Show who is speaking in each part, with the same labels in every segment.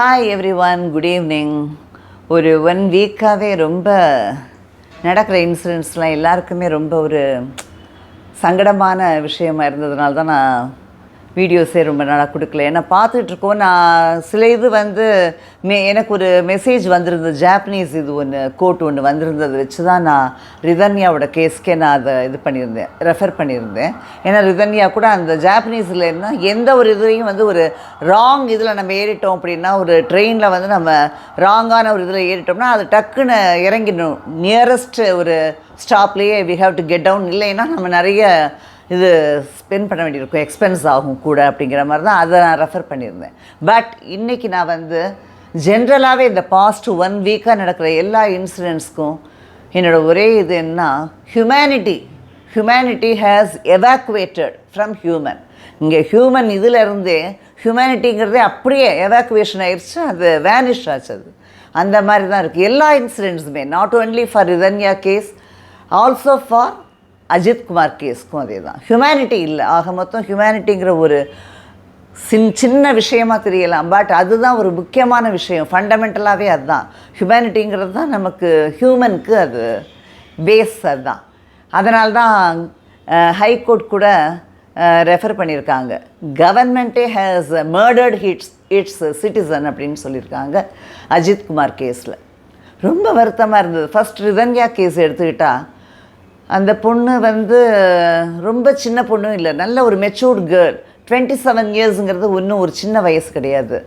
Speaker 1: Hi every one, good evening. ஒரு 1 வீக்காகவே ரொம்ப நடக்கிற இன்சிடென்ட்ஸ்லாம் எல்லாருக்குமே ரொம்ப ஒரு சங்கடமான விஷயமா இருந்ததுனால தான் நான் வீடியோஸே ரொம்ப நாளாக கொடுக்கல. ஏன்னா பார்த்துட்ருக்கோம். நான் சில இது வந்து எனக்கு ஒரு மெசேஜ் வந்திருந்தது, ஜாப்பனீஸ் இது கோட் ஒன்று வந்திருந்தது வச்சு தான் நான் ரிதன்யாவோட கேஸ்க்கே நான் அதை ரெஃபர் பண்ணியிருந்தேன். ஏன்னா ரிதன்யா கூட அந்த ஜாப்பனீஸில் என்ன எந்த ஒரு இதுலையும் வந்து ஒரு ராங் இதில் நம்ம ஏறிட்டோம் அப்படின்னா, ஒரு ட்ரெயினில் வந்து நம்ம ராங்கான ஒரு இதில் ஏறிட்டோம்னா அது டக்குன்னு இறங்கிடணும். நியரஸ்ட் ஒரு ஸ்டாப்லேயே we have to get down. இல்லைன்னா நம்ம நிறைய இது ஸ்பெண்ட் பண்ண வேண்டியிருக்கும், எக்ஸ்பென்ஸ் ஆகும் கூட அப்படிங்கிற மாதிரி தான் அதை நான் ரெஃபர் பண்ணியிருந்தேன். பட் இன்றைக்கி நான் வந்து ஜென்ரலாகவே இந்த பாஸ்ட் 1 வீக்காக நடக்கிற எல்லா இன்சிடென்ட்ஸ்க்கும் என்னோடய ஒரே இது என்ன, humanity has evacuated from human. இங்கே ஹியூமன் இதிலருந்தே ஹியூமனிட்டிங்கிறதே அப்படியே எவாக்குவேஷன் ஆயிடுச்சு, அது வேனிஷ் ஆச்சு. அது அந்த மாதிரி தான் இருக்குது எல்லா இன்சிடென்ட்ஸுமே. Not only for Rithanya case, also for Ajith Kumar கேஸ்க்கும் அதே தான். ஹியூமனிட்டி இல்லை. ஆக மொத்தம் ஹியூமனிட்டிங்கிற ஒரு சின்ன விஷயமாக தெரியலாம், பட் அதுதான் ஒரு முக்கியமான விஷயம். ஃபண்டமெண்டலாகவே அதுதான். ஹியூமனிட்டிங்கிறது தான் நமக்கு, ஹியூமனுக்கு அது பேஸ். அதுதான். அதனால தான் ஹைகோர்ட் கூட ரெஃபர் பண்ணியிருக்காங்க, கவர்மெண்ட்டே ஹேஸ் மர்டர்ட் இட்ஸ் சிட்டிசன் அப்படின்னு சொல்லியிருக்காங்க அஜித் குமார் கேஸில். ரொம்ப வருத்தமாக இருந்தது. ஃபஸ்ட் ரிதன்யா கேஸ் எடுத்துக்கிட்டால், அந்த பொண்ணு வந்து ரொம்ப சின்ன பொண்ணும் இல்லை, நல்ல ஒரு மெச்சூர்ட் கேர்ள். 27 இயர்ஸுங்கிறது ஒன்றும் ஒரு சின்ன வயசு கிடையாது.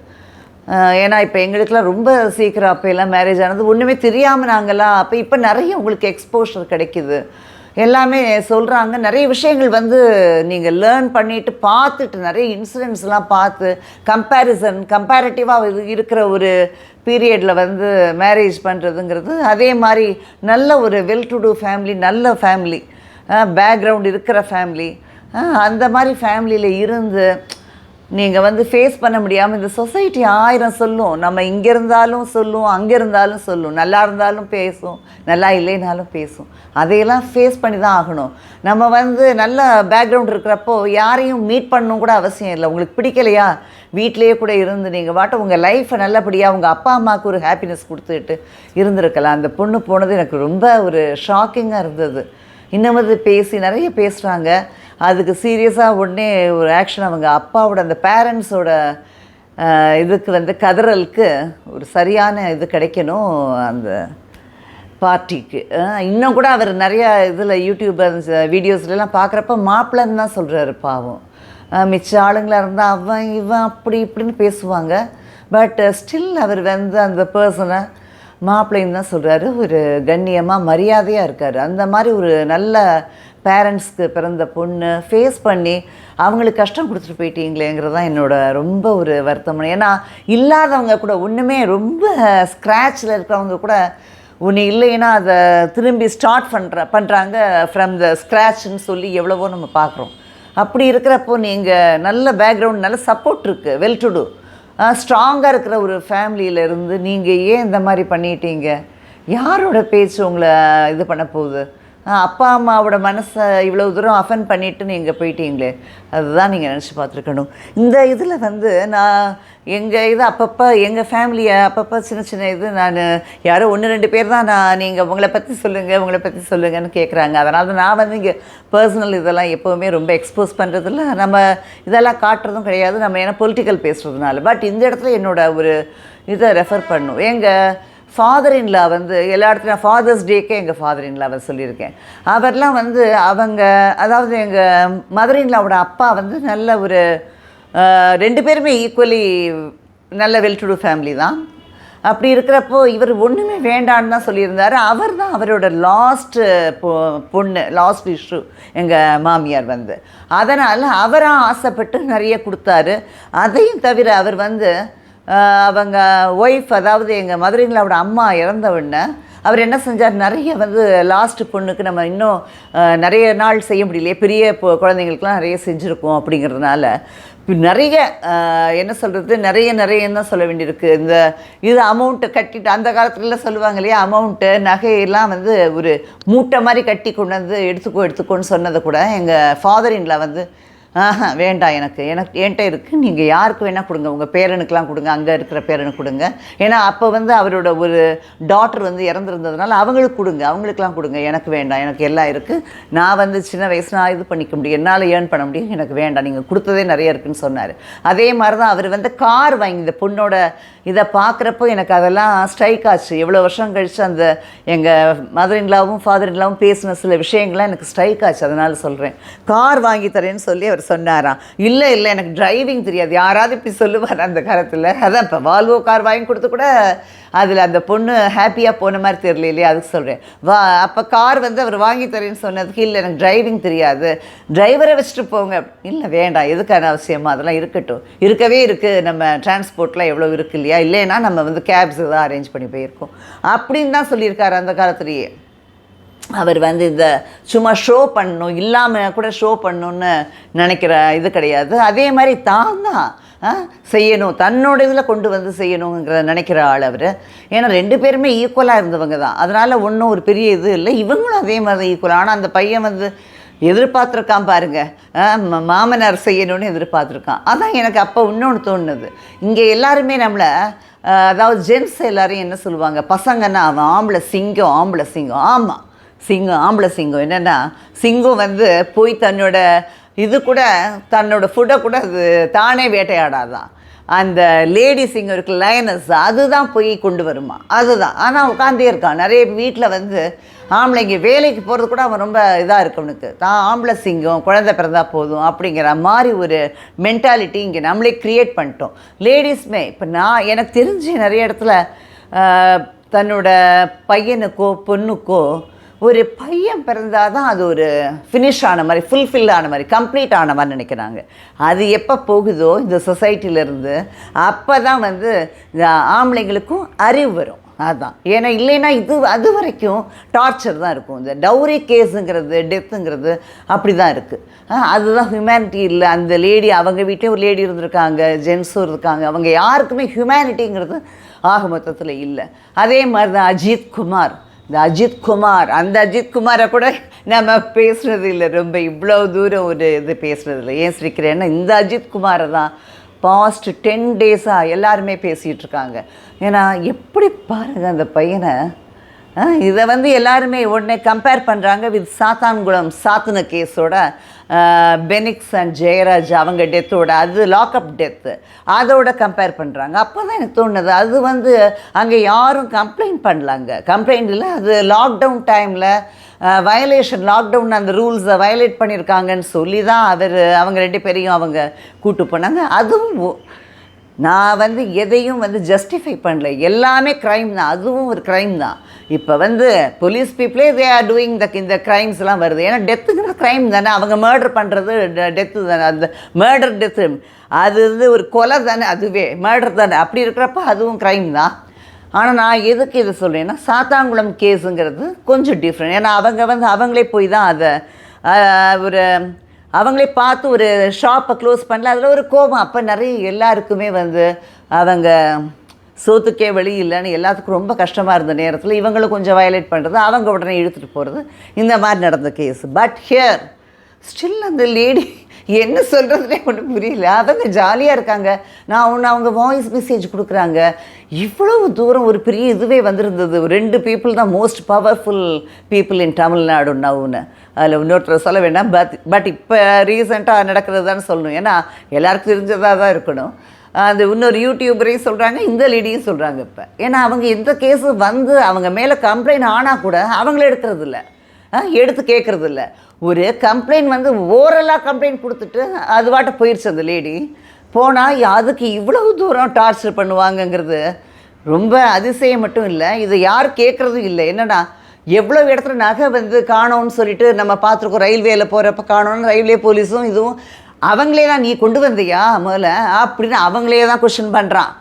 Speaker 1: ஏன்னா இப்போ எங்களுக்கெல்லாம் ரொம்ப சீக்கிரம் அப்போ எல்லாம் மேரேஜ் ஆனது, ஒன்றுமே தெரியாமல் நாங்கள்லாம். இப்போ நிறைய உங்களுக்கு எக்ஸ்போஷர் கிடைக்கிது, எல்லாமே சொல்கிறாங்க. நிறைய விஷயங்கள் வந்து நீங்கள் லேர்ன் பண்ணிவிட்டு பார்த்துட்டு, நிறைய இன்சிடென்ட்ஸ்லாம் பார்த்து கம்பேரிட்டிவாக இருக்கிற ஒரு பீரியடில் வந்து மேரேஜ் பண்ணுறதுங்கிறது, அதே மாதிரி நல்ல ஒரு வெல் டு டூ ஃபேமிலி, நல்ல ஃபேமிலி பேக்ரவுண்ட் இருக்கிற ஃபேமிலி, அந்த மாதிரி ஃபேமிலியில் இருந்து நீங்கள் வந்து ஃபேஸ் பண்ண முடியாமல் இந்த சொசைட்டி 1000 சொல்லும். நம்ம இங்கே இருந்தாலும் சொல்லும், அங்கே இருந்தாலும் சொல்லும், நல்லா இருந்தாலும் பேசும், நல்லா இல்லைனாலும் பேசும். அதையெல்லாம் ஃபேஸ் பண்ணி தான் ஆகணும். நம்ம வந்து நல்ல பேக்ரவுண்ட் இருக்கிறப்போ யாரையும் மீட் பண்ணணும் கூட அவசியம் இல்லை. உங்களுக்கு பிடிக்கலையா, வீட்டிலையே கூட இருந்து நீங்கள் வாட்ட உங்கள் லைஃப்பை நல்லபடியாக உங்கள் அப்பா அம்மாவுக்கு ஒரு ஹாப்பினஸ் கொடுத்துட்டு இருந்திருக்கலாம். அந்த பொண்ணு போனது எனக்கு ரொம்ப ஒரு ஷாக்கிங்காக இருந்தது. இன்னும் பேசி நிறைய பேசுகிறாங்க. அதுக்கு சீரியஸாக உடனே ஒரு ஆக்ஷன், அவங்க அப்பாவோட அந்த பேரண்ட்ஸோட இதுக்கு வந்து கதறலுக்கு ஒரு சரியான இது கிடைக்கணும் அந்த பார்ட்டிக்கு. இன்னும் கூட அவர் நிறையா இதில் யூடியூப் வீடியோஸ்லாம் பார்க்குறப்ப மாப்பிள்ளைன்னு தான் சொல்கிறாரு. பாவம், மிச்ச ஆளுங்களாக இருந்தால் அவன் இவன் அப்படி இப்படின்னு பேசுவாங்க. பட் ஸ்டில் அவர் வந்து அந்த பர்சனை மாப்பிள்ளைன்னு தான் சொல்கிறாரு. ஒரு கண்ணியமாக மரியாதையாக இருக்கார். அந்த மாதிரி ஒரு நல்ல பேரண்ட்ஸ்க்கு பிறந்த பொண்ணு ஃபேஸ் பண்ணி அவங்களுக்கு கஷ்டம் கொடுத்துட்டு போயிட்டீங்களேங்கிறது தான் என்னோட ரொம்ப ஒரு வருத்தம். ஏன்னா இல்லாதவங்க கூட, ஒன்றுமே ரொம்ப ஸ்க்ராட்சில் இருக்கிறவங்க கூட ஒன்று இல்லைன்னா அதை திரும்பி ஸ்டார்ட் பண்ணுறாங்க ஃப்ரம் த ஸ்க்ராட்ச்னு சொல்லி எவ்வளவோ நம்ம பார்க்குறோம். அப்படி இருக்கிறப்போ நீங்கள் நல்ல பேக்ரவுண்ட், நல்ல சப்போர்ட் இருக்குது, வெல் டு டூ ஸ்ட்ராங்காக இருக்கிற ஒரு ஃபேமிலியிலேருந்து நீங்கள் ஏன் இந்த மாதிரி பண்ணிட்டீங்க? யாரோட பேச்சு உங்களை இது பண்ண போகுது? அப்பா அம்மாவோட மனசை இவ்வளோ தூரம் அஃபெண்ட் பண்ணிவிட்டு நீங்கள் போயிட்டீங்களே, அதுதான் நீங்கள் நினச்சி பார்த்துருக்கணும். இந்த இதில் வந்து நான் எங்கள் இது அப்பப்போ எங்கள் ஃபேமிலியை அப்பப்போ சின்ன இது நான் யாரோ 1-2 பேர் தான் நீங்கள் உங்களை பற்றி சொல்லுங்கன்னு கேட்குறாங்க. அதனால தான் நான் வந்து இங்கே பர்சனல் இதெல்லாம் எப்போவுமே ரொம்ப எக்ஸ்போஸ் பண்ணுறதில்ல, நம்ம இதெல்லாம் காட்டுறதும் கிடையாது. நம்ம ஏன்னா பொலிட்டிக்கல் பேசுகிறதுனால. பட் இந்த இடத்துல என்னோடய ஒரு இதை ரெஃபர் பண்ணும். எங்கள் ஃபாதர் இன்லா வந்து எல்லா இடத்துலையும் ஃபாதர்ஸ் டேக்கே எங்கள் ஃபாதர் இன்லாவை சொல்லியிருக்கேன். அவர்லாம் வந்து அவங்க, அதாவது எங்கள் மதர் இன்லாவோட அப்பா வந்து நல்ல ஒரு 2 பேருமே ஈக்குவலி நல்ல வெல் டு டூ ஃபேமிலி தான். அப்படி இருக்கிறப்போ இவர் ஒன்றுமே வேண்டான்னு தான் சொல்லியிருந்தார். அவர் தான் அவரோட லாஸ்ட்டு பொண்ணு, லாஸ்ட் இஷ்யூ எங்கள் மாமியார் வந்து. அதனால் அவராக ஆசைப்பட்டு நிறைய கொடுத்தாரு. அதையும் தவிர அவர் வந்து அவங்க ஒய்ஃப், அதாவது எங்கள் மதுரைங்களோட அம்மா இறந்தவுடனே அவர் என்ன செஞ்சார், நிறைய வந்து லாஸ்ட்டு பொண்ணுக்கு நம்ம இன்னும் நிறைய நாள் செய்ய முடியலையே, பெரிய குழந்தைங்களுக்கெலாம் நிறைய செஞ்சுருக்கோம். அப்படிங்கிறதுனால நிறைய என்ன சொல்கிறது, நிறையன்னு தான் சொல்ல வேண்டியிருக்கு. இந்த இது அமௌண்ட்டு கட்டிட்டு, அந்த காலத்துலலாம் சொல்லுவாங்க இல்லையா, அமௌண்ட்டு நகையெல்லாம் வந்து ஒரு மூட்டை மாதிரி கட்டி கொண்டு வந்து எடுத்துக்கோன்னு சொன்னதை கூட எங்கள் ஃபாதர் இன்லா வந்து வேண்டாம், எனக்கு என்கிட்ட இருக்குது, நீங்கள் யாருக்கு வேணால் கொடுங்க, உங்கள் பேரனுக்கெலாம் கொடுங்க, அங்கே இருக்கிற பேரனுக்கு கொடுங்க. ஏன்னா அப்போ வந்து அவரோட ஒரு டாட்டர் வந்து இறந்துருந்ததுனால அவங்களுக்கு கொடுங்க, அவங்களுக்கெலாம் கொடுங்க, எனக்கு வேண்டாம், எனக்கு எல்லாம் இருக்குது, நான் வந்து சின்ன வயசு நான் இது பண்ணிக்க முடியும், என்னால் ஏர்ன் பண்ண முடியும், எனக்கு வேண்டாம், நீங்கள் கொடுத்ததே நிறைய இருக்குதுன்னு சொன்னார். அதே மாதிரி தான் அவர் வந்து கார் வாங்கி இந்த பொண்ணோட இதை பார்க்குறப்போ எனக்கு அதெல்லாம் ஸ்ட்ரைக் ஆச்சு. எவ்வளோ வருஷம் கழித்து அந்த எங்கள் மதர் இன்லாவும் ஃபாதர் இன்லாவும் பேசின சில விஷயங்கள்லாம் எனக்கு ஸ்ட்ரைக் ஆச்சு. அதனால் சொல்கிறேன், கார் வாங்கி தரேன்னு சொல்லி அவர் சொன்னாராம். இல்லை எனக்கு டிரைவிங் தெரியாது, யாராவது இப்படி சொல்லுவார் அந்த காலத்தில். அதான் இப்போ வால்வோ கார் வாங்கி கொடுத்து கூட அதில் அந்த பொண்ணு ஹாப்பியாக போன மாதிரி தெரியல இல்லையா, அதுக்கு சொல்கிறேன். அப்போ கார் வந்து அவர் வாங்கி தரேன்னு சொன்னதுக்கு, இல்லை எனக்கு டிரைவிங் தெரியாது, டிரைவரை வச்சுட்டு போங்க. இல்லை வேண்டாம், எதுக்கான அவசியமாக, அதெல்லாம் இருக்கட்டும், இருக்கவே இருக்குது, நம்ம டிரான்ஸ்போர்ட்லாம் எவ்வளோ இருக்குது இல்லையா, இல்லைன்னா நம்ம வந்து கேப்ஸ் தான் அரேஞ்ச் பண்ணி போயிருக்கோம் அப்படின்னு தான் சொல்லியிருக்காரு அந்த காலத்துலேயே. அவர் வந்து இந்த சும்மா ஷோ பண்ணணும், இல்லாமல் கூட ஷோ பண்ணணுன்னு நினைக்கிற இது கிடையாது. அதே மாதிரி தான் செய்யணும், தன்னோட இதில் கொண்டு வந்து செய்யணுங்கிற நினைக்கிற ஆள் அவர். ஏன்னா 2 பேருமே ஈக்குவலாக இருந்தவங்க தான், அதனால் ஒன்றும் ஒரு பெரிய இது இல்லை. இவங்களும் அதே மாதிரி ஈக்குவல். ஆனால் அந்த பையன் வந்து எதிர்பார்த்துருக்கான் பாருங்க, மாமனார் செய்யணும்னு எதிர்பார்த்துருக்கான். அதான் எனக்கு அப்போ இன்னொன்று தோணுது, இங்கே எல்லாருமே நம்மளை அதாவது ஜென்ஸ் எல்லோரும் என்ன சொல்லுவாங்க, பசங்கன்னா அவன் ஆம்பளை சிங்கம், ஆம்பளை சிங்கம். ஆமாம், சிங்கம், ஆம்பளை சிங்கம். என்னென்னா சிங்கம் வந்து போய் தன்னோட இது கூட தன்னோட ஃபுட்டை கூட அது தானே வேட்டையாடாதான். அந்த லேடி சிங்கம் இருக்குது, லயனஸ், அதுதான் போய் கொண்டு வருமா, அதுதான். ஆனால் உட்காந்தே இருக்கான். நிறைய வீட்டில் வந்து ஆம்பளைங்க வேலைக்கு போகிறது கூட அவன் ரொம்ப இதாக இருக்கவனுக்கு, தான் ஆம்பளை சிங்கம், குழந்தை பிறந்தா போதும் அப்படிங்கிற மாதிரி ஒரு மென்டாலிட்டி இங்கே நம்மளே க்ரியேட் பண்ணிட்டோம். லேடிஸுமே இப்போ எனக்கு தெரிஞ்சு நிறைய இடத்துல தன்னோட பையனுக்கோ பொண்ணுக்கோ ஒரு பையன் பிறந்தால் தான் அது ஒரு ஃபினிஷ் ஆன மாதிரி, ஃபுல்ஃபில் ஆன மாதிரி, கம்ப்ளீட் ஆன மாதிரி நினைக்கிறாங்க. அது எப்போ போகுதோ இந்த சொசைட்டிலேருந்து, அப்போ தான் வந்து இந்த ஆம்பளைங்களுக்கும் அறிவு வரும். அதுதான். ஏன்னா இல்லைன்னா அது வரைக்கும் டார்ச்சர் தான் இருக்கும். இந்த டவுரி கேஸுங்கிறது, டெத்துங்கிறது அப்படி தான் இருக்குது. அதுதான் ஹியூமனிட்டி இல்லை. அந்த லேடி, அவங்க வீட்லேயும் ஒரு லேடி இருந்திருக்காங்க, ஜென்ஸும் இருக்காங்க, அவங்க யாருக்குமே ஹியூமனிட்டிங்கிறது ஆக மொத்தத்தில் இல்லை. அதே மாதிரி தான் அஜித் குமார், இந்த அஜித் குமார், அந்த அஜித் குமாரை கூட நம்ம பேசுகிறது இல்லை, ரொம்ப இவ்வளோ தூரம் ஒரு இது பேசுகிறது இல்லை. ஏன் சிரிக்கிறேன்னா இந்த அஜித் குமாரை தான் பாஸ்ட் 10 டேஸாக எல்லாருமே பேசிகிட்டு இருக்காங்க. ஏன்னா எப்படி பாருங்கள் அந்த பையனை, இதை வந்து எல்லாருமே உடனே கம்பேர் பண்ணுறாங்க வித் சாத்தான்குளம் சாத்தன கேஸோட பெனிக்ஸ் அண்ட் ஜெயராஜ் அவங்க டெத்தோட, அது லாக்அப் டெத்து, அதோட கம்பேர் பண்ணுறாங்க. அப்போ தான் எனக்கு தோணுது, அது வந்து அங்கே யாரும் கம்ப்ளைண்ட் பண்ணலாங்க, கம்ப்ளைண்ட் இல்லை, அது லாக்டவுன் டைமில் வயலேஷன், லாக்டவுன் அந்த ரூல்ஸை வயலேட் பண்ணியிருக்காங்கன்னு சொல்லி தான் அவங்க 2 பேரையும் அவங்க கூட்டு போனாங்க. அதுவும் நான் வந்து எதையும் வந்து ஜஸ்டிஃபை பண்ணல, எல்லாமே க்ரைம் தான், அதுவும் ஒரு க்ரைம் தான். இப்போ வந்து போலீஸ் பீப்புளே தே ஆர் டூயிங் இந்த க்ரைம்ஸ்லாம் வருது. ஏன்னா டெத்துங்கிற க்ரைம் தானே, அவங்க மர்டர் பண்ணுறது டெத்து தானே, அந்த மர்டர் டெத்து அது வந்து ஒரு கொலை தானே, அதுவே மர்டர் தானே. அப்படி இருக்கிறப்ப அதுவும் க்ரைம் தான். ஆனால் நான் எதுக்கு இதை சொல்கிறேன்னா, சாத்தான்குளம் கேஸுங்கிறது கொஞ்சம் டிஃப்ரெண்ட். ஏன்னா அவங்க வந்து அவங்களே போய் தான் அதை ஒரு அவங்களே பார்த்து ஒரு ஷாப்பை க்ளோஸ் பண்ணல, அதில் ஒரு கோபம். அப்போ நிறைய எல்லாருக்குமே வந்து அவங்க சோத்துக்கே வழி இல்லைன்னு எல்லாத்துக்கும் ரொம்ப கஷ்டமாக இருந்த நேரத்தில் இவங்களும் கொஞ்சம் வயலேட் பண்ணுறது, அவங்க உடனே இழுத்துட்டு போகிறது, இந்த மாதிரி நடந்த கேஸ். பட் ஹியர் ஸ்டில் அந்த லேடி என்ன சொல்கிறதுனே ஒன்றும் புரியல. அவங்க ஜாலியாக இருக்காங்க. அவங்க வாய்ஸ் மெசேஜ் கொடுக்குறாங்க. இவ்வளவு தூரம் ஒரு பெரிய இதுவே வந்திருந்தது. 2 பீப்புள் தான் most powerful people in Tamil Nadu நவுன்னு. அதில் இன்னொருத்தர் சொல்ல வேண்டாம். பட் இப்போ ரீசெண்டாக நடக்கிறது தான் சொல்லணும். ஏன்னா எல்லாருக்கும் தெரிஞ்சதாக தான் இருக்கணும். அந்த இன்னொரு யூடியூபரையும் சொல்கிறாங்க, இந்த லேடியும் சொல்கிறாங்க. இப்போ ஏன்னா அவங்க எந்த கேஸு வந்து அவங்க மேலே கம்ப்ளைண்ட் ஆனால் கூட அவங்களே எடுக்கிறதில்ல, எடுத்து கேட்குறதில்ல. ஒரு கம்ப்ளைண்ட் வந்து ஓரலாக கம்ப்ளைண்ட் கொடுத்துட்டு அது வாட்ட போயிடுச்சு அந்த லேடி. போனால் அதுக்கு இவ்வளவு தூரம் டார்ச்சர் பண்ணுவாங்கங்கிறது ரொம்ப அதிசயம் மட்டும் இல்லை, இதை யார் கேட்குறதும் இல்லை. என்னென்னா எவ்வளோ இடத்துல நகை வந்து காணோன்னு சொல்லிட்டு நம்ம பார்த்துருக்கோம். ரயில்வேயில் போகிறப்ப காணோன்னு ரயில்வே போலீஸும் இதுவும் அவங்களே தான், நீ கொண்டு வந்தியா முதல்ல அப்படின்னு அவங்களே தான் கொஸ்டின் பண்ணுறான்.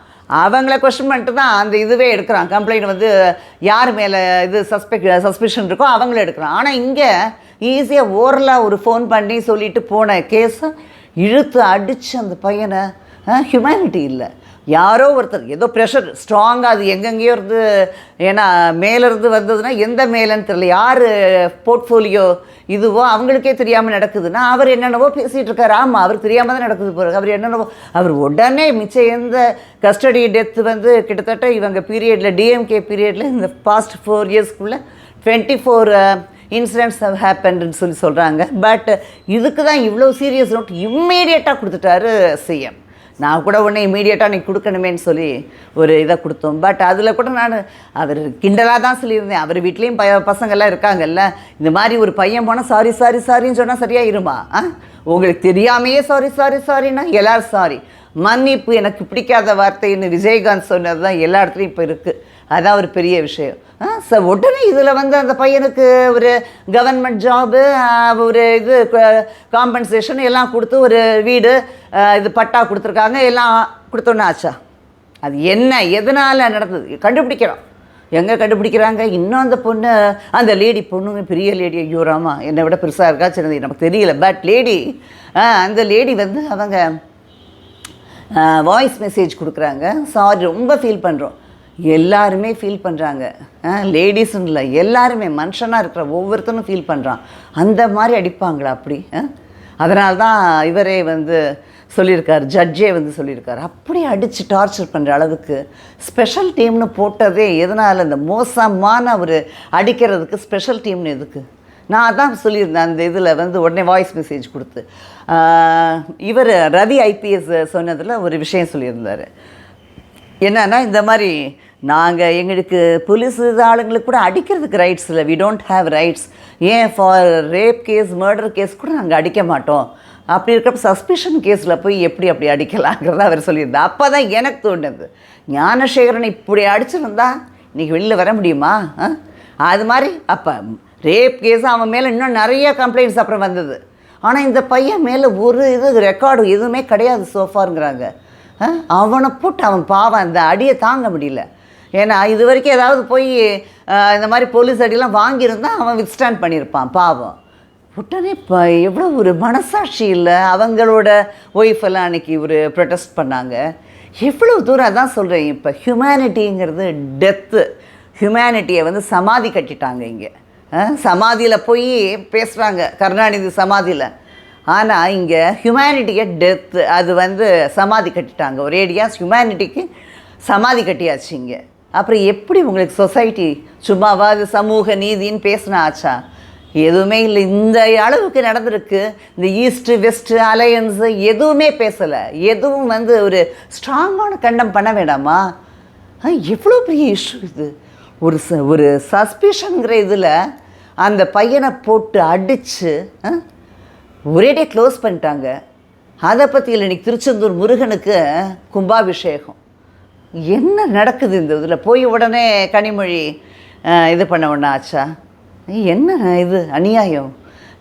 Speaker 1: அவங்கள கொஸ்டின் பண்ணிட்டு தான் அந்த இதுவே எடுக்கிறான். கம்ப்ளைண்ட் வந்து யார் மேலே இது சஸ்பிஷன் இருக்கோ அவங்கள எடுக்கிறான். ஆனால் இங்கே ஈஸியாக ஓரலாக ஒரு ஃபோன் பண்ணி சொல்லிட்டு போன கேஸை இழுத்து அடித்து அந்த பையனை, ஹியூமனிட்டி இல்லை. யாரோ ஒருத்தர் ஏதோ ப்ரெஷர் ஸ்ட்ராங்காக அது எங்கெங்கேயோ இருந்து, ஏன்னா மேலேருந்து வந்ததுன்னா எந்த மேலேன்னு தெரியல, யார் போர்ட்ஃபோலியோ இதுவோ அவங்களுக்கே தெரியாமல் நடக்குதுன்னா அவர் என்னென்னவோ பேசிகிட்டு இருக்காரு. ஆமாம், அவருக்கு தெரியாமல் தான் நடக்குது போகிறது. அவர் என்னென்னவோ அவர் உடனே மிச்சம் எந்த கஸ்டடி டெத்து வந்து கிட்டத்தட்ட இவங்க பீரியடில் டிஎம்கே பீரியடில் இந்த பாஸ்ட் 4 இயர்ஸ்க்குள்ளே 24 இன்சிடென்ட்ஸ் ஹவ் ஹேப்பன்னு சொல்கிறாங்க. பட் இதுக்கு தான் இவ்வளோ சீரியஸ் நோட் இம்மீடியட்டாக கொடுத்துட்டாரு சிஎம். நான் கூட உடனே இமீடியட்டாக நீ கொடுக்கணுமேன்னு சொல்லி ஒரு இதை கொடுத்தோம். பட் அதில் கூட நான் அவர் கிண்டலாக தான் சொல்லியிருந்தேன். அவர் வீட்லேயும் பசங்கள்லாம் இருக்காங்கல்ல, இந்த மாதிரி ஒரு பையன் போனால் சாரின்னு சொன்னால் சரியாயிருமா? உங்களுக்கு தெரியாமையே சாரின்னா எல்லோரும் சாரி. மன்னிப்பு எனக்கு பிடிக்காத வார்த்தைன்னு விஜயகாந்த் சொன்னது தான் எல்லா இடத்துலையும் இப்போ இருக்குது. அதான் ஒரு பெரிய விஷயம். உடனே இதில் வந்து அந்த பையனுக்கு ஒரு கவர்மெண்ட் ஜாபு, ஒரு இது காம்பன்சேஷன் எல்லாம் கொடுத்து ஒரு வீடு இது பட்டா கொடுத்துருக்காங்க, எல்லாம் கொடுத்தோன்னு ஆச்சா? அது என்ன எதனால் நடந்தது கண்டுபிடிக்கிறோம். எங்கே கண்டுபிடிக்கிறாங்க? இன்னும் அந்த பொண்ணு, அந்த லேடி பொண்ணுங்க பெரிய லேடி, ஐயோ ராமா என்னை விட பெருசாக இருக்கா சின்னது நமக்கு தெரியல. பட் லேடி, அந்த லேடி வந்து அவங்க வாய்ஸ் மெசேஜ் கொடுக்குறாங்க, சாரி ரொம்ப ஃபீல் பண்ணுறோம். எல்லாருமே ஃபீல் பண்ணுறாங்க, லேடிஸுன்னு இல்லை, எல்லாருமே மனுஷனாக இருக்கிற ஒவ்வொருத்தரும் ஃபீல் பண்ணுறான். அந்த மாதிரி அடிப்பாங்களா அப்படி? அதனால தான் இவரே வந்து சொல்லியிருக்கார், ஜட்ஜே வந்து சொல்லியிருக்கார், அப்படி அடித்து டார்ச்சர் பண்ணுற அளவுக்கு ஸ்பெஷல் டீம்னு போட்டதே எதனால்? இந்த மோசமான ஒரு அடிக்கிறதுக்கு ஸ்பெஷல் டீம்னு எதுக்கு? நான் அதான் சொல்லியிருந்தேன் அந்த இதில் வந்து உடனே வாய்ஸ் மெசேஜ் கொடுத்து. இவர் ரவி ஐபிஎஸ் சொன்னதில் ஒரு விஷயம் சொல்லியிருந்தார். என்னன்னா, இந்த மாதிரி நாங்கள் எங்களுக்கு போலீஸ் ஆளுங்களுக்கு கூட அடிக்கிறதுக்கு ரைட்ஸ் இல்லை, வி டோன்ட் ஹேவ் ரைட்ஸ். ஏன் for rape case, murder case கூட நாங்கள் அடிக்க மாட்டோம். அப்படி இருக்கிறப்ப சஸ்பிஷன் கேஸில் போய் எப்படி அப்படி அடிக்கலாங்கிறத அவர் சொல்லியிருந்தார். அப்போ தான் எனக்கு தோணுது, ஞானசேகரன் இப்படி அடிச்சிருந்தா இன்றைக்கி வெளியில் வர முடியுமா? அது மாதிரி அப்போ ரேப் கேஸ் அவன் மேலே இன்னும் நிறைய கம்ப்ளைண்ட்ஸ் அப்புறம் வந்தது. ஆனால் இந்த பையன் மேலே ஒரு இது ரெக்கார்டு எதுவுமே கிடையாது சோஃபாருங்கிறாங்க. அவனை போட்டு அவன் பாவம் அந்த அடியை தாங்க முடியல. ஏன்னா இது வரைக்கும் ஏதாவது போய் இந்த மாதிரி போலீஸ் அடியெல்லாம் வாங்கியிருந்தால் அவன் வித்ஸ்டாண்ட் பண்ணியிருப்பான் பாவம். உடனே இப்போ எவ்வளோ ஒரு மனசாட்சி இல்லை. அவங்களோட ஒய்ஃபெல்லாம் அன்றைக்கி ஒரு ப்ரொட்டஸ்ட் பண்ணாங்க. எவ்வளோ தூரம் அதான் சொல்கிறேன். இப்போ ஹியூமனிட்டிங்கிறது டெத்து, ஹியூமனிட்டியை வந்து சமாதி கட்டிட்டாங்க. இங்கே சமாதியில் போய் பேசுகிறாங்க, கருணாநிதி சமாதியில். ஆனால் இங்கே ஹியூமனிட்டியை டெத்து, அது வந்து சமாதி கட்டிட்டாங்க. ஒரேடியாக ஹியூமனிட்டிக்கு சமாதி கட்டியாச்சு இங்கே. அப்புறம் எப்படி உங்களுக்கு சொசைட்டி சும்மாவாது சமூக நீதின்னு பேசினா ஆச்சா? எதுவுமே இல்லை. இந்த அளவுக்கு நடந்திருக்கு. இந்த ஈஸ்ட்டு வெஸ்ட்டு அலையன்ஸு எதுவுமே பேசலை. எதுவும் வந்து ஒரு ஸ்ட்ராங்கான கண்டம் பண்ண வேண்டாமா? எவ்வளோ பெரிய இஷ்யூ இது. ஒரு சஸ்பிஷனுங்கிற இதில் அந்த பையனை போட்டு அடித்து ஒரேடியாக க்ளோஸ் பண்ணிட்டாங்க. அதை பற்றி இல்லை. இன்றைக்கி திருச்செந்தூர் முருகனுக்கு கும்பாபிஷேகம். என்ன நடக்குது இந்த இதில்? போய் உடனே கனிமொழி இது பண்ண ஒன்றா ஆச்சா? என்ன இது அநியாயம்.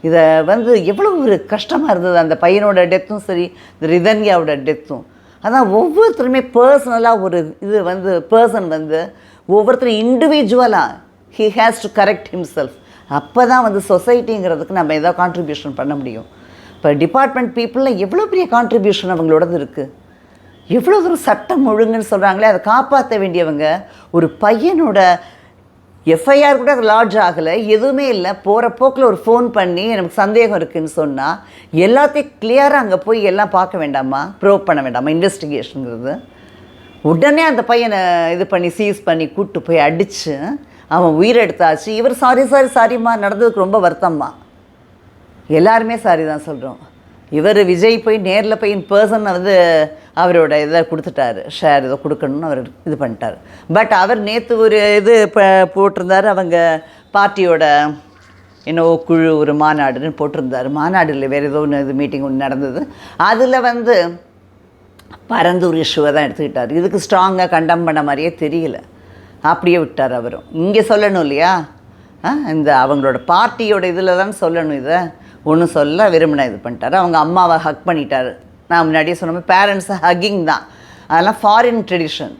Speaker 1: இதை வந்து எவ்வளோ ஒரு கஷ்டமாக இருந்தது. அந்த பையனோட டெத்தும் சரி, இந்த ரிதன்யாவோட டெத்தும். அதான் ஒவ்வொருத்தருமே பர்சனலாக ஒரு இது வந்து பர்சன் வந்து ஒவ்வொருத்தரும் இண்டிவிஜுவலாக he has to correct himself. அப்போ தான் வந்து சொசைட்டிங்கிறதுக்கு நம்ம ஏதாவது கான்ட்ரிபியூஷன் பண்ண முடியும். இப்போ டிபார்ட்மெண்ட் பீப்புளில் எவ்வளோ பெரிய கான்ட்ரிபியூஷன் அவங்களோடது இருக்குது. எவ்வளோ தூரம் சட்டம் ஒழுங்குன்னு சொல்கிறாங்களே, அதை காப்பாற்ற வேண்டியவங்க. ஒரு பையனோட எஃப்ஐஆர் கூட லாட்ஜ் ஆகலை, எதுவுமே இல்லை. போகிற போக்கில் ஒரு ஃபோன் பண்ணி எனக்கு சந்தேகம் இருக்குதுன்னு சொன்னால் எல்லாத்தையும் கிளியராக அங்கே போய் எல்லாம் பார்க்க வேண்டாமா? ப்ரோவ் பண்ண வேண்டாமா? இன்வெஸ்டிகேஷனுங்கிறது. உடனே அந்த பையனை இது பண்ணி சீஸ் பண்ணி கூப்பிட்டு போய் அடித்து அவன் உயிரெடுத்தாச்சு. இவர் சாரிம்மா, நடந்ததுக்கு ரொம்ப வருத்தம்மா. எல்லாருமே சாரி தான் சொல்கிறோம். இவர் விஜய் போய் நேரில் போய் இன் பர்சன் வந்து அவரோட இதை கொடுத்துட்டாரு, ஷேர் இதை கொடுக்கணும்னு அவர் இது பண்ணிட்டார். பட் அவர் நேற்று ஒரு இது போட்டிருந்தார், அவங்க பார்ட்டியோட என்னவோ குழு ஒரு மாநாடுன்னு போட்டிருந்தார். மாநாடு வேறு ஏதோ ஒன்று இது மீட்டிங் ஒன்று நடந்தது. அதில் வந்து பரந்தூர் இஷ்யூவை தான் எடுத்துக்கிட்டார். இதுக்கு ஸ்ட்ராங்காக கண்டம் பண்ண மாதிரியே தெரியல, அப்படியே விட்டார் அவரும். இங்கே சொல்லணும் இல்லையா, இந்த அவங்களோட பார்ட்டியோட இதில் தான் சொல்லணும். இதை ஒன்றும் சொல்ல வெறுமனை இது பண்ணிட்டார். அவங்க அம்மாவை ஹக் பண்ணிட்டார். நான் முன்னாடியே சொன்ன மாதிரி பேரண்ட்ஸை ஹக்கிங் தான், அதெல்லாம் ஃபாரின் ட்ரெடிஷன்.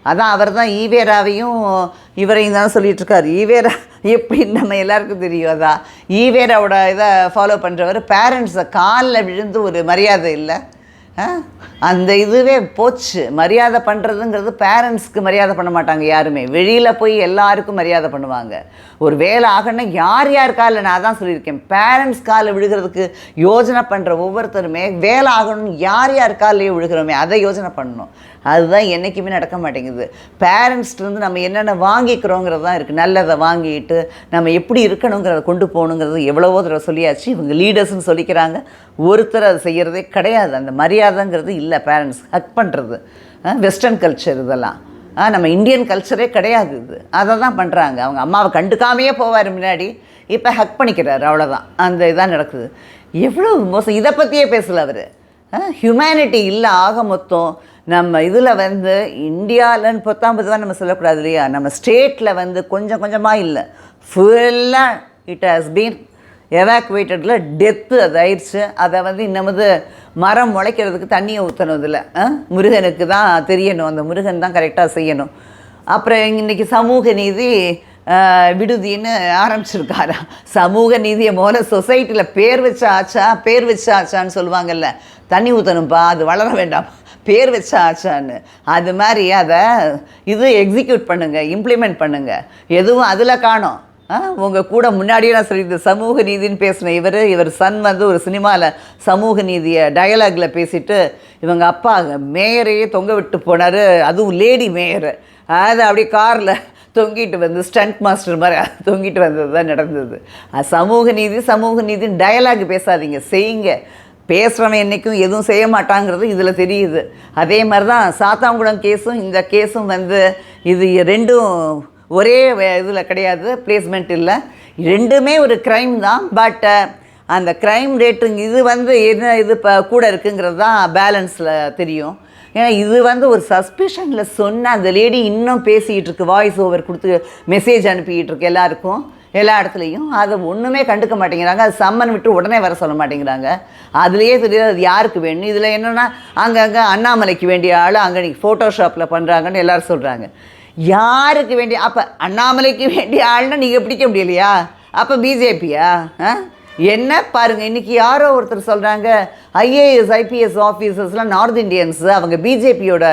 Speaker 1: அதான் அவர் தான் ஈவேராவையும் இவரையும் தான் சொல்லிகிட்ருக்கார். ஈவேரா எப்படின்னு நம்ம எல்லாருக்கும் தெரியும். அதான் ஈவேராவோட இதை ஃபாலோ பண்ணுறவர் பேரண்ட்ஸை காலில் விழுந்து ஒரு மரியாதை இல்லை, அந்த இதுவே போச்சு. மரியாதை பண்ணுறதுங்கிறது பேரண்ட்ஸ்க்கு மரியாதை பண்ண மாட்டாங்க யாருமே. வெளியில் போய் எல்லாருக்கும் மரியாதை பண்ணுவாங்க. ஒரு வேலை ஆகணும்னா யார் யார் காலில், நான் அதான் சொல்லியிருக்கேன், பேரண்ட்ஸ் காலில் விழுகிறதுக்கு யோஜனை பண்ணுற ஒவ்வொருத்தருமே வேலை ஆகணும்னு யார் யார் காலையே விழுகிறோமே அதை யோஜனை பண்ணணும். அதுதான் என்றைக்குமே நடக்க மாட்டேங்குது. பேரண்ட்ஸ்லேருந்து நம்ம என்னென்ன வாங்கிக்கிறோங்கிறது தான் இருக்குது. நல்லதை வாங்கிட்டு நம்ம எப்படி இருக்கணுங்கிறத கொண்டு போகணுங்கிறது எவ்வளவோ தடவை சொல்லியாச்சு. இவங்க லீடர்ஸ்ன்னு சொல்லிக்கிறாங்க, ஒருத்தர் அதை செய்கிறதே கிடையாது. அந்த மரியாதைங்கிறது இல்லை. பேரண்ட்ஸ் ஹக் பண்ணுறது வெஸ்டர்ன் கல்ச்சர், இதெல்லாம் நம்ம இந்தியன் கல்ச்சரே கிடையாது. இது அதை தான் பண்ணுறாங்க. அவங்க அம்மாவை கண்டுக்காமையே போவார் முன்னாடி, இப்போ ஹக் பண்ணிக்கிறாரு, அவ்வளோதான். அந்த இதான் நடக்குது. எவ்வளோ மோசம். இதை பற்றியே பேசலை அவர். ஹியூமனிட்டி இல்லை. ஆக மொத்தம் நம்ம இதில் இந்தியாவில்னு 19 நம்ம சொல்லக்கூடாது இல்லையா, நம்ம ஸ்டேட்டில் கொஞ்சம் கொஞ்சமாக இல்லை, ஃபுல்லாக இட் ஹாஸ் பீன் எவாக்குவேட்டடில் டெத்து அது ஆயிடுச்சு. அதை இன்னமுது மரம் முளைக்கிறதுக்கு தண்ணியை ஊற்றணும். இதில் முருகனுக்கு தான் தெரியணும், அந்த முருகன் தான் கரெக்டாக செய்யணும். அப்புறம் இன்றைக்கி சமூக நீதி விடுதின்னு ஆரம்பிச்சிருக்காரா. சமூக நீதியை போல சொசைட்டியில் பேர் வச்ச ஆச்சான்னு சொல்லுவாங்கல்ல, தண்ணி ஊற்றணும்ப்பா, அது வளர வேண்டாம், பேர் வச்ச ஆச்சான்னு. அது மாதிரி அதை எக்ஸிக்யூட் பண்ணுங்கள், இம்ப்ளிமெண்ட் பண்ணுங்கள். எதுவும் அதில் காணோம். உங்கள் கூட முன்னாடியே நான் சொல்லியிருந்தேன், சமூக நீதின்னு பேசின இவர் சன் ஒரு சினிமாவில் சமூக நீதியை டயலாகில் பேசிட்டு இவங்க அப்பா மேயரையே தொங்க விட்டு போனார். அதுவும் லேடி மேயர். அது அப்படியே காரில் தொங்கிட்டு ஸ்டண்ட் மாஸ்டர் மாதிரி தொங்கிட்டு வந்தது தான் நடந்தது. சமூக நீதின்னு டயலாக் பேசாதீங்க, செய்யுங்க. பேசுகிறவன் என்றைக்கும் எதுவும் செய்ய மாட்டாங்கிறது இதில் தெரியுது. அதே மாதிரி தான் சாத்தாங்குளம் கேஸும் இந்த கேஸும் இது ரெண்டும் ஒரே இதில் கிடையாது, பிளேஸ்மெண்ட் இல்லை. ரெண்டுமே ஒரு க்ரைம் தான். பட் அந்த க்ரைம் ரேட்டுங்க இது என்ன இது இப்போ கூட இருக்குங்கிறது தான் பேலன்ஸில் தெரியும். ஏன்னா இது ஒரு சஸ்பிஷனில் சொன்ன அந்த லேடி இன்னும் பேசிகிட்டு இருக்கு, வாய்ஸ் ஓவர் கொடுத்து மெசேஜ் அனுப்பிக்கிட்டு இருக்கு எல்லாருக்கும், எல்லா இடத்துலையும். அதை ஒன்றுமே கண்டுக்க மாட்டேங்கிறாங்க. அது சம்மன் விட்டு உடனே வர சொல்ல மாட்டேங்கிறாங்க. அதுலேயே தெரியாது அது யாருக்கு வேணும். இதில் என்னென்னா அங்கங்கே அண்ணாமலைக்கு வேண்டிய ஆள் அங்கே நீங்கள் ஃபோட்டோஷாப்பில் பண்ணுறாங்கன்னு எல்லோரும் சொல்கிறாங்க. யாருக்கு வேண்டிய, அப்போ அண்ணாமலைக்கு வேண்டிய ஆள்னா நீங்கள் பிடிக்க முடியலையா? அப்போ பிஜேபியா? என்ன பாருங்கள், இன்றைக்கி யாரோ ஒருத்தர் சொல்கிறாங்க ஐஏஎஸ் ஐபிஎஸ் ஆஃபீஸர்ஸ்லாம் நார்த் இண்டியன்ஸு, அவங்க பிஜேபியோட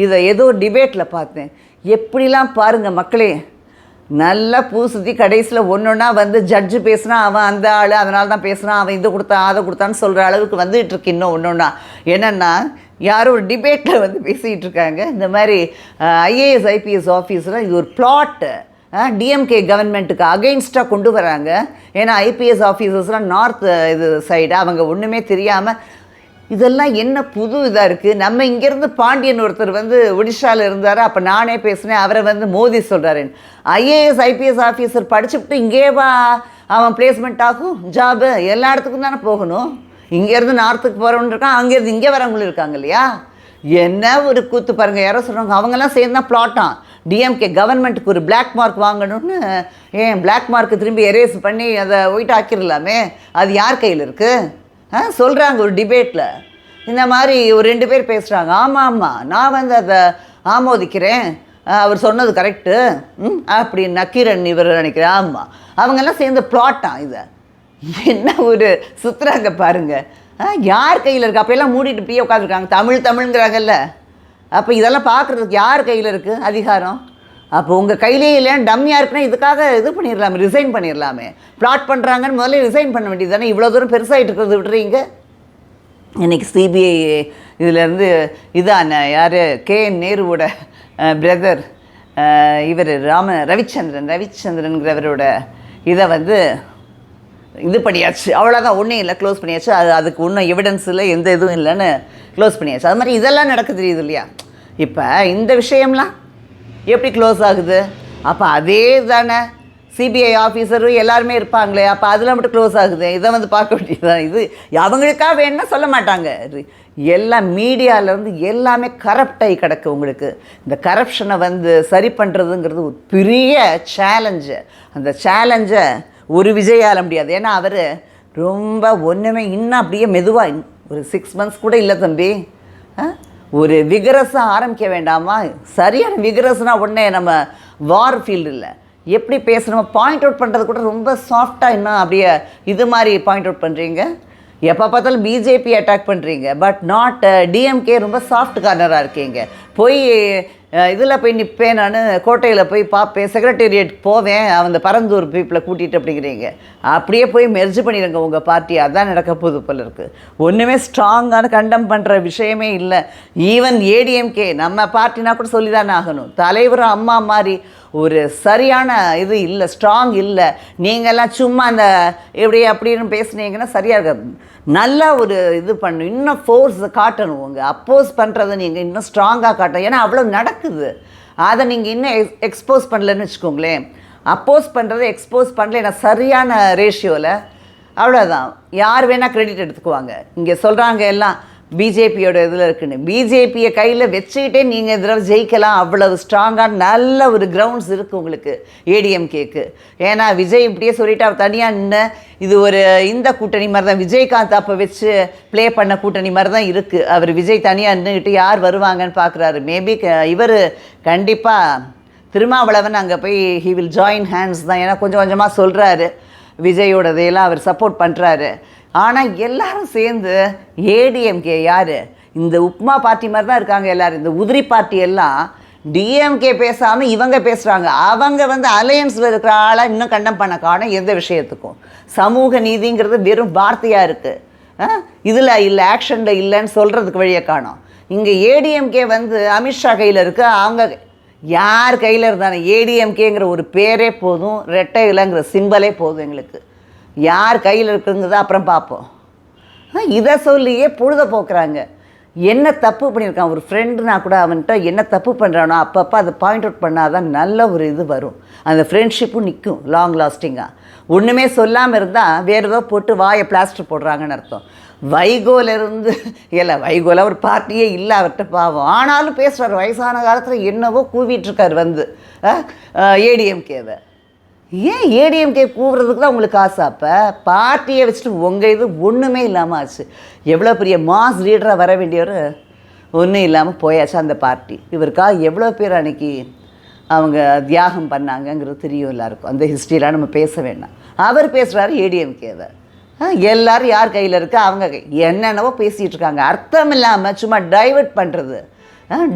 Speaker 1: இதை ஏதோ டிபேட்டில் பார்த்தேன். எப்படிலாம் பாருங்கள் மக்களே, நல்லா பூ சுற்றி கடைசியில் ஒன்று ஜட்ஜு பேசுனா அவன் அந்த ஆள் அதனால தான் பேசுனான், அவன் இதை கொடுத்தான் அதை கொடுத்தான்னு சொல்கிற அளவுக்கு வந்துகிட்ருக்கு. இன்னும் ஒன்றா என்னென்னா யாரோ ஒரு டிபேட்டில் பேசிகிட்டு இருக்காங்க, இந்த மாதிரி ஐஏஎஸ் ஐபிஎஸ் ஆஃபீஸில் இது ஒரு பிளாட்டு டிஎம்கே கவர்மெண்ட்டுக்கு அகெயின்ஸ்டாக கொண்டு வராங்க. ஏன்னா ஐபிஎஸ் ஆஃபீஸர்ஸ்லாம் நார்த் இது சைடு, அவங்க ஒன்றுமே தெரியாமல் இதெல்லாம் என்ன புது இதாக இருக்குது. நம்ம இங்கேருந்து பாண்டியன் ஒருத்தர் ஒடிஷாவில் இருந்தார், அப்போ நானே பேசினேன், அவரை மோதி சொல்கிறாரு. ஐஏஎஸ் ஐபிஎஸ் ஆஃபீஸர் படிச்சுவிட்டு இங்கேவா அவன் பிளேஸ்மெண்ட் ஆகும், ஜாபு எல்லா இடத்துக்கும் தானே போகணும். இங்கேருந்து நார்த்துக்கு போகிறவங்க இருக்கான், அங்கேருந்து இங்கே வரவங்களும் இருக்காங்க இல்லையா? என்ன ஒரு கூத்து பாருங்கள். யாரோ சொல்கிறாங்க அவங்கெல்லாம் சேர்ந்து தான் பிளாட்டான் டிஎம்கே கவர்மெண்ட்டுக்கு ஒரு பிளாக் மார்க் வாங்கணும்னு. ஏன் பிளாக் மார்க்கு திரும்பி எரேஸ் பண்ணி அதை ஒயிட் ஆக்கிடலாமே, அது யார் கையில் இருக்குது? சொல்கிறாங்க ஒரு டிபேட்டில். இந்த மாதிரி ஒரு 2 பேர் பேசுகிறாங்க. ஆமாம் நான் அதை ஆமோதிக்கிறேன், அவர் சொன்னது கரெக்டு அப்படி நக்கீரன் இவர் நினைக்கிறேன். ஆமாம், அவங்கெல்லாம் சேர்ந்து பிளாட்டான். இதை என்ன ஒரு சுற்றுறாங்க பாருங்கள். யார் கையில் இருக்குது? அப்போ எல்லாம் மூடிட்டு இப்படியே உட்காந்துருக்காங்க, தமிழ்ங்கிறாங்கல்ல. அப்போ இதெல்லாம் பார்க்குறதுக்கு யார் கையில் இருக்குது அதிகாரம்? அப்போ உங்கள் கையிலே இல்லைன்னு டம்மியாக இருக்குன்னா இதுக்காக இது பண்ணிடலாமே, ரிசைன் பண்ணிடலாமே. பிளாட் பண்ணுறாங்கன்னு முதல்ல ரிசைன் பண்ண வேண்டியது தானே. இவ்வளோ தூரம் பெருசாகிட்டு இருக்கிறது விட்டுறீங்க. இன்றைக்கி சிபிஐ இதிலேருந்து இதான யார் கேஎன் நேருவோட பிரதர் இவர் ரவிச்சந்திரன்கிறவரோட இதை இது பண்ணியாச்சு. அவ்வளோதான், ஒன்றும் இல்லை, க்ளோஸ் பண்ணியாச்சு. அதுக்கு ஒன்றும் எவிடன்ஸ் இல்லை, எந்த இதுவும் இல்லைன்னு க்ளோஸ் பண்ணியாச்சு. அது மாதிரி இதெல்லாம் நடக்க தெரியுது இல்லையா? இப்போ இந்த விஷயம்லாம் எப்படி க்ளோஸ் ஆகுது? அப்போ அதே தானே சிபிஐ ஆஃபீஸரும் எல்லாருமே இருப்பாங்களே, அப்போ அதில் மட்டும் க்ளோஸ் ஆகுது. இதை பார்க்க வேண்டியதுதான். இது அவங்களுக்காக வேணுன்னா சொல்ல மாட்டாங்க. எல்லாம் மீடியாவிலேருந்து எல்லாமே கரப்ட் ஆகி கிடக்கு. உங்களுக்கு இந்த கரப்ஷனை சரி பண்ணுறதுங்கிறது ஒரு பெரிய சேலஞ்சு. அந்த சேலஞ்சை ஒரு விஜய் ஆள முடியாது. ஏன்னா அவர் ரொம்ப ஒன்றுமே இன்னும் அப்படியே மெதுவாக ஒரு 6 மந்த்ஸ் கூட இல்லை தம்பி. ஒரு விகரஸாக ஆரம்பிக்க வேண்டாமா? சரியான விகரஸ்னால் உடனே நம்ம வார் ஃபீல்டு இல்லை, எப்படி பேசணுமோ பாயிண்ட் அவுட் பண்ணுறது கூட ரொம்ப சாஃப்டாக இன்னும் அப்படியே இது மாதிரி பாயிண்ட் அவுட் பண்ணுறீங்க. எப்போ பார்த்தாலும் பிஜேபி அட்டாக் பண்ணுறீங்க, பட் நாட் டிஎம்கே. ரொம்ப சாஃப்ட் கார்னராக இருக்கீங்க. போய் இதில் போய் நிற்பேன், நான் கோட்டையில் போய் பார்ப்பேன், செக்ரட்டேரியட் போவேன், அந்த பரந்தூர் பீப்புளை கூட்டிகிட்டு அப்படிங்கிறீங்க. அப்படியே போய் மெர்ஜ் பண்ணிடுங்க உங்கள் பார்ட்டி. அதான் நடக்க போகுது போல இருக்குது. ஒன்றுமே ஸ்ட்ராங்கான கண்டம் பண்ணுற விஷயமே இல்லை. ஈவன் ஏடிஎம்கே நம்ம பார்ட்டினா கூட சொல்லி தானே ஆகணும். தலைவரும் அம்மா மாதிரி ஒரு சரியான இது இல்லை, ஸ்ட்ராங் இல்லை. நீங்கள்லாம் சும்மா அந்த எப்படி அப்படின்னு பேசுனீங்கன்னா சரியாக இருக்காது. நல்லா ஒரு இது பண்ணணும், இன்னும் ஃபோர்ஸ் காட்டணும். உங்கள் அப்போஸ் பண்ணுறதை நீங்கள் இன்னும் ஸ்ட்ராங்காக காட்டணும். ஏன்னா அவ்வளோ நடக்குது. அதை நீங்கள் இன்னும் எக்ஸ்போஸ் பண்ணலன்னு வச்சுக்கோங்களேன். அப்போஸ் பண்ணுறதை எக்ஸ்போஸ் பண்ணல, ஏன்னா சரியான ரேஷியோவில் அவ்வளோதான். யார் வேணால் கிரெடிட் எடுத்துக்குவாங்க. இங்கே சொல்கிறாங்க எல்லாம் பிஜேபியோட இதில் இருக்குன்னு. பிஜேபியை கையில் வச்சுக்கிட்டே நீங்கள் இதில் ஜெயிக்கலாம். அவ்வளவு ஸ்ட்ராங்காக நல்ல ஒரு கிரவுண்ட்ஸ் இருக்குது உங்களுக்கு ஏடிஎம்கேக்கு. ஏன்னா விஜய் இப்படியே சொல்லிவிட்டு அவர் தனியாக நின்று இது ஒரு இந்த கூட்டணி மாதிரி தான், விஜயகாந்த் அப்போ வச்சு ப்ளே பண்ண கூட்டணி மாதிரி தான் இருக்குது. அவர் விஜய் தனியாக நின்றுக்கிட்டு யார் வருவாங்கன்னு பார்க்குறாரு. மேபி இவர் கண்டிப்பாக திருமாவளவன் அங்கே போய் ஹி வில் ஜாயின் ஹேண்ட்ஸ் தான். ஏன்னா கொஞ்சம் கொஞ்சமாக சொல்கிறாரு விஜயோடதையெல்லாம் அவர் சப்போர்ட் பண்ணுறாரு. ஆனால் எல்லாரும் சேர்ந்து ஏடிஎம்கே யார், இந்த உப்மா பார்ட்டி மாதிரி தான் இருக்காங்க எல்லோரும். இந்த உதிரி பார்ட்டி எல்லாம் டிஎம்கே பேசாமல் இவங்க பேசுகிறாங்க. அவங்க அலையன்ஸில் இருக்கிற ஆளாக இன்னும் கண்டம் பண்ண காணும். எந்த விஷயத்துக்கும் சமூக நீதிங்கிறது வெறும் வார்த்தையாக இருக்குது, இதில் இல்லை, ஆக்ஷனில் இல்லைன்னு சொல்கிறதுக்கு வழியை காணும். இங்கே ஏடிஎம்கே அமித்ஷா கையில் இருக்குது. அவங்க யார் கையில் இருந்தாலும் ஏடிஎம்கேங்கிற ஒரு பேரே போதும், ரெட்டை இலைங்கிற சிம்பலே போதும் எங்களுக்கு. யார் கையில் இருக்குங்கிறத அப்புறம் பார்ப்போம். இதை சொல்லியே பொழுத போக்குறாங்க. என்ன தப்பு பண்ணியிருக்கான் ஒரு ஃப்ரெண்டுனா கூட அவன்கிட்ட என்ன தப்பு பண்ணுறானோ அப்பப்போ அதை பாயிண்ட் அவுட் பண்ணால் தான் நல்ல ஒரு இது வரும். அந்த ஃப்ரெண்ட்ஷிப்பும் நிற்கும் லாங் லாஸ்டிங்காக. ஒன்றுமே சொல்லாமல் இருந்தால் வேறு ஏதோ போட்டு வாயை பிளாஸ்டர் போடுறாங்கன்னு அர்த்தம். வைகோலேருந்து இல்லை, வைகோல ஒரு பார்ட்டியே இல்லை அவர்கிட்ட பாவம். ஆனாலும் பேசுகிறார். வயசான காலத்தில் என்னவோ கூவிட்டுருக்கார் ஏடிஎம்கேவை. ஏன் ஏடிஎம்கே கூவுறதுக்கு தான் உங்களுக்கு ஆசை? அப்போ பார்ட்டியை வச்சுட்டு உங்கள் இது ஒன்றுமே இல்லாமல் ஆச்சு. எவ்வளோ பெரிய மாஸ் லீடராக வர வேண்டியவர் ஒன்றும் இல்லாமல் போயாச்சு அந்த பார்ட்டி. இவருக்காக எவ்வளோ பேர் அன்றைக்கி அவங்க தியாகம் பண்ணாங்கங்கிறது தெரியும் எல்லாருக்கும். அந்த ஹிஸ்ட்ரியெலாம் நம்ம பேச வேண்டாம். அவர் பேசுகிறாரு ஏடிஎம்கேவை. எல்லோரும் யார் கையில் இருக்கா அவங்க என்னென்னவோ பேசிகிட்டு இருக்காங்க. அர்த்தம் இல்லாமல் சும்மா டைவர்ட் பண்ணுறது,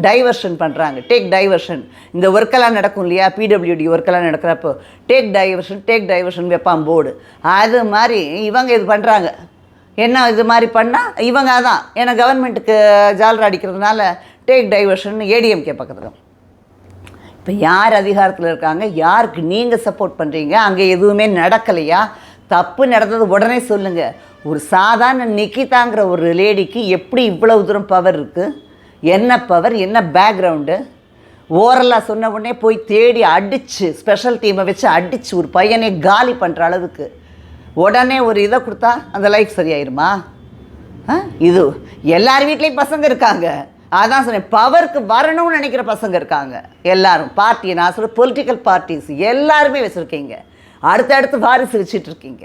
Speaker 1: டைவர்ஷன் பண்ணுறாங்க. Take diversion. இந்த ஒர்க்கெல்லாம் நடக்கும் இல்லையா, பிடபிள்யூடி ஒர்க்கெல்லாம் நடக்கிறப்போ டேக் டைவர்ஷன் வைப்பான் போர்டு. அது மாதிரி இவங்க இது பண்ணுறாங்க. என்ன இது மாதிரி பண்ணால் இவங்க அதான், ஏன்னா கவர்மெண்ட்டுக்கு ஜாலரா அடிக்கிறதுனால டேக் டைவர்ஷன் ஏடிஎம்கே பக்கத்தில். இப்போ யார் அதிகாரத்தில் இருக்காங்க, யாருக்கு நீங்கள் சப்போர்ட் பண்ணுறீங்க, அங்கே எதுவுமே நடக்கலையா, தப்பு நடந்தது உடனே சொல்லுங்கள். ஒரு சாதாரண நிக்கிதாங்கிற ஒரு லேடிக்கு எப்படி இவ்வளவு தூரம் பவர் இருக்குது, என்ன பவர், என்ன பேக்ரவுண்டு. ஓரலாக சொன்ன உடனே போய் தேடி அடித்து ஸ்பெஷல் டீமை வச்சு அடித்து ஒரு பையனே காலி பண்ணுற அளவுக்கு உடனே ஒரு இதை கொடுத்தா அந்த லைஃப் சரியாயிருமா? இது எல்லார் வீட்லேயும் பசங்க இருக்காங்க. அதான் சொன்னேன், பவருக்கு வரணும்னு நினைக்கிற பசங்க இருக்காங்க எல்லாரும். பார்ட்டி நான் சொல்ல பொலிட்டிக்கல் பார்ட்டிஸ் எல்லாருமே வச்சுருக்கீங்க. அடுத்தடுத்து வாரிசு வச்சுட்டு இருக்கீங்க.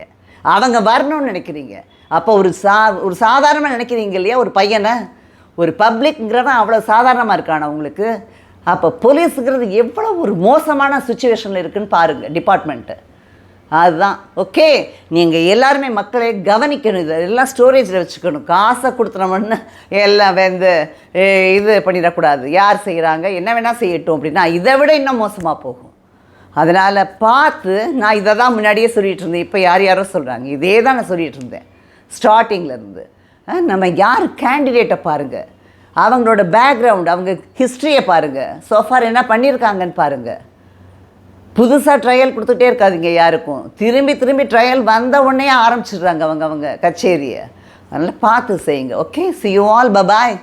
Speaker 1: அவங்க வரணும்னு நினைக்கிறீங்க. அப்போ ஒரு சாதாரணமாக நினைக்கிறீங்க இல்லையா ஒரு பையனை, ஒரு பப்ளிக்ங்கிறவன் அவ்வளோ சாதாரணமாக இருக்கான உங்களுக்கு. அப்போ போலீஸுங்கிறது எவ்வளோ ஒரு மோசமான சுச்சுவேஷனில் இருக்குதுன்னு பாருங்கள் டிபார்ட்மெண்ட்டு. அதுதான் ஓகே. நீங்கள் எல்லாருமே மக்களை கவனிக்கணும். இது எல்லாம் ஸ்டோரேஜில் வச்சுக்கணும். காசை கொடுத்துனோம்னு எல்லாம் இது பண்ணிடக்கூடாது. யார் செய்கிறாங்க என்ன வேணால் செய்யட்டும் அப்படின்னா இதை விட இன்னும் மோசமாக போகும். அதனால் பார்த்து, நான் இதை தான் முன்னாடியே சொல்லிகிட்டு இருந்தேன். இப்போ யாரோ சொல்கிறாங்க. இதே தான் நான் சொல்லிகிட்டு இருந்தேன் ஸ்டார்டிங்லேருந்து. நம்ம யார் கேண்டிடேட்டை பாருங்கள், அவங்களோட பேக்ரவுண்ட், அவங்க ஹிஸ்ட்ரியை பாருங்கள், சோஃபார் என்ன பண்ணியிருக்காங்கன்னு பாருங்கள். புதுசாக ட்ரையல் கொடுத்துட்டே இருக்காதிங்க யாருக்கும். திரும்பி ட்ரையல் வந்த உடனே ஆரம்பிச்சிடுறாங்க அவங்க கச்சேரியை. அதனால் பார்த்து செய்யுங்க. Okay, see you all, bye bye.